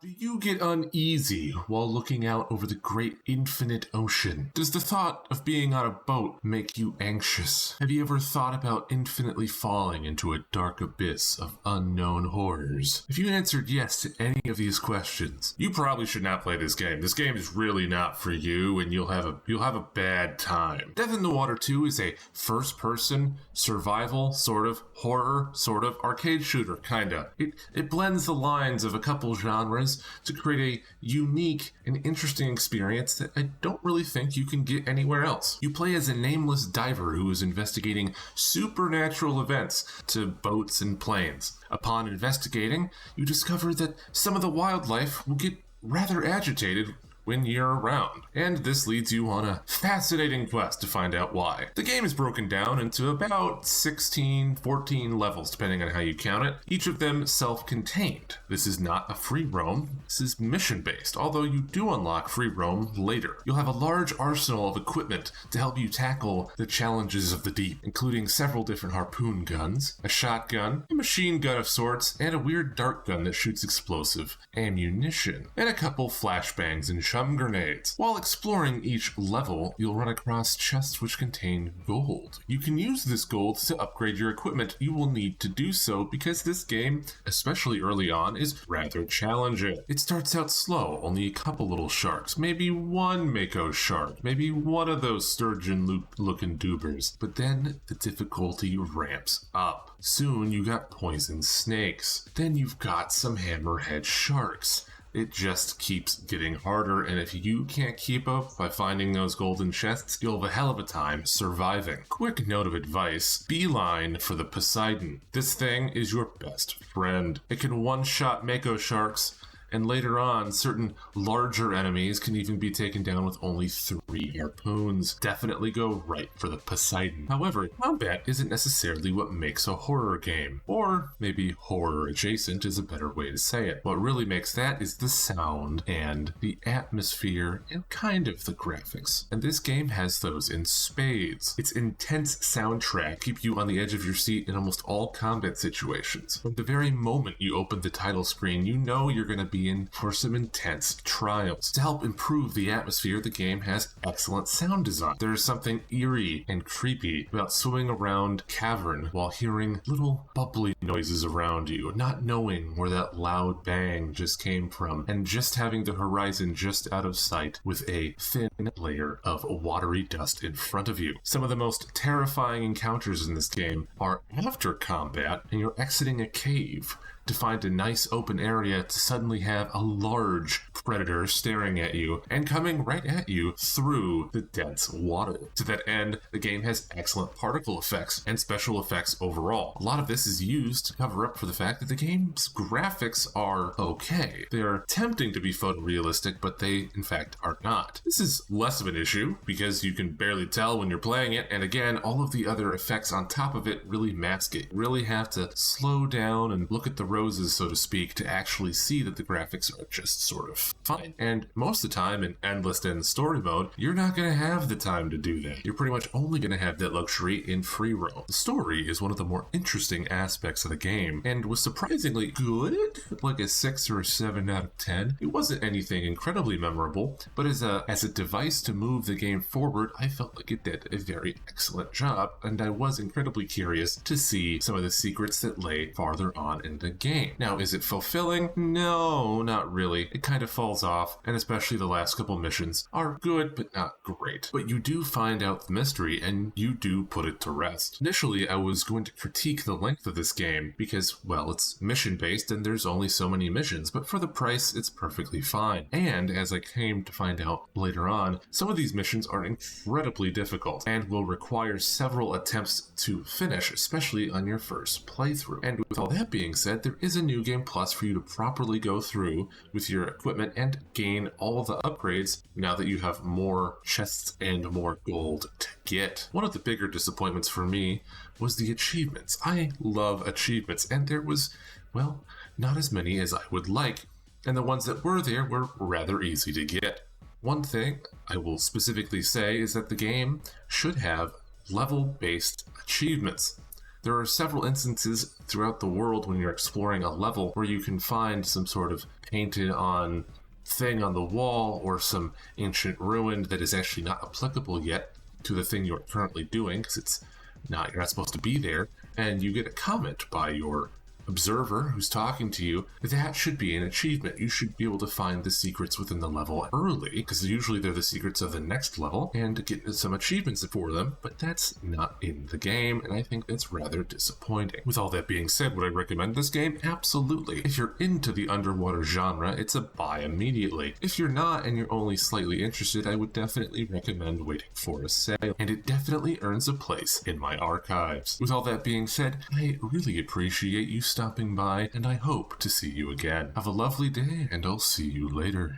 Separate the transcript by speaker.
Speaker 1: Do you get uneasy while looking out over the great infinite ocean? Does the thought of being on a boat make you anxious? Have you ever thought about infinitely falling into a dark abyss of unknown horrors? If you answered yes to any of these questions, you probably should not play this game. This game is really not for you, and you'll have a bad time. Death in the Water 2 is a first-person survival sort of horror sort of arcade shooter kinda. It blends the lines of a couple genres to create a unique and interesting experience that I don't really think you can get anywhere else. You play as a nameless diver who is investigating supernatural events to boats and planes. Upon investigating, you discover that some of the wildlife will get rather agitated when you're around, and this leads you on a fascinating quest to find out why. The game is broken down into about 16, 14 levels, depending on how you count it, each of them self-contained. This is not a free roam, this is mission-based, although you do unlock free roam later. You'll have a large arsenal of equipment to help you tackle the challenges of the deep, including several different harpoon guns, a shotgun, a machine gun of sorts, and a weird dart gun that shoots explosive ammunition, and a couple flashbangs and chum grenades. While exploring each level, you'll run across chests which contain gold. You can use this gold to upgrade your equipment. You will need to do so because this game, especially early on, is rather challenging. It starts out slow, only a couple little sharks, maybe one mako shark, maybe one of those sturgeon-looking dubers, but then the difficulty ramps up. Soon you got poison snakes, then you've got some hammerhead sharks. It just keeps getting harder, and if you can't keep up by finding those golden chests, you'll have a hell of a time surviving. Quick note of advice, beeline for the Poseidon. This thing is your best friend. It can one-shot mako sharks, and later on, certain larger enemies can even be taken down with only 3 harpoons. Definitely go right for the Poseidon. However, combat isn't necessarily what makes a horror game. Or maybe horror adjacent is a better way to say it. What really makes that is the sound and the atmosphere and kind of the graphics. And this game has those in spades. Its intense soundtrack keeps you on the edge of your seat in almost all combat situations. From the very moment you open the title screen, you know you're going to be in for some intense trials. To help improve the atmosphere, the game has excellent sound design. There's something eerie and creepy about swimming around cavern while hearing little bubbly noises around you, not knowing where that loud bang just came from, and just having the horizon just out of sight with a thin layer of watery dust in front of you. Some of the most terrifying encounters in this game are after combat and you're exiting a cave to find a nice open area to suddenly have a large predator staring at you and coming right at you through the dense water. To that end, the game has excellent particle effects and special effects overall. A lot of this is used to cover up for the fact that the game's graphics are okay. They are attempting to be photorealistic, but they in fact are not. This is less of an issue because you can barely tell when you're playing it, and again, all of the other effects on top of it really mask it. You really have to slow down and look at the roses, so to speak, to actually see that the graphics are just sort of fine. And most of the time in Endless End story mode, you're not going to have the time to do that. You're pretty much only going to have that luxury in free roam. The story is one of the more interesting aspects of the game and was surprisingly good, like a 6 or a 7 out of 10. It wasn't anything incredibly memorable, but as a device to move the game forward, I felt like it did a very excellent job, and I was incredibly curious to see some of the secrets that lay farther on in the game. Now, is it fulfilling? No, not really. It kind of falls off, and especially the last couple missions are good, but not great. But you do find out the mystery, and you do put it to rest. Initially, I was going to critique the length of this game, because, well, it's mission-based, and there's only so many missions, but for the price, it's perfectly fine. And, as I came to find out later on, some of these missions are incredibly difficult, and will require several attempts to finish, especially on your first playthrough. And with all that being said, there is a New Game Plus for you to properly go through with your equipment and gain all the upgrades now that you have more chests and more gold to get. One of the bigger disappointments for me was the achievements. I love achievements, and there was, well, not as many as I would like, and the ones that were there were rather easy to get. One thing I will specifically say is that the game should have level-based achievements. There are several instances throughout the world when you're exploring a level where you can find some sort of painted on thing on the wall or some ancient ruin that is actually not applicable yet to the thing you're currently doing because you're not supposed to be there, and you get a comment by your observer who's talking to you. That should be an achievement. You should be able to find the secrets within the level early, because usually they're the secrets of the next level, and get some achievements for them, but that's not in the game, and I think that's rather disappointing. With all that being said, would I recommend this game? Absolutely. If you're into the underwater genre, it's a buy immediately. If you're not and you're only slightly interested, I would definitely recommend waiting for a sale, and it definitely earns a place in my archives. With all that being said, I really appreciate you stopping by, and I hope to see you again. Have a lovely day, and I'll see you later.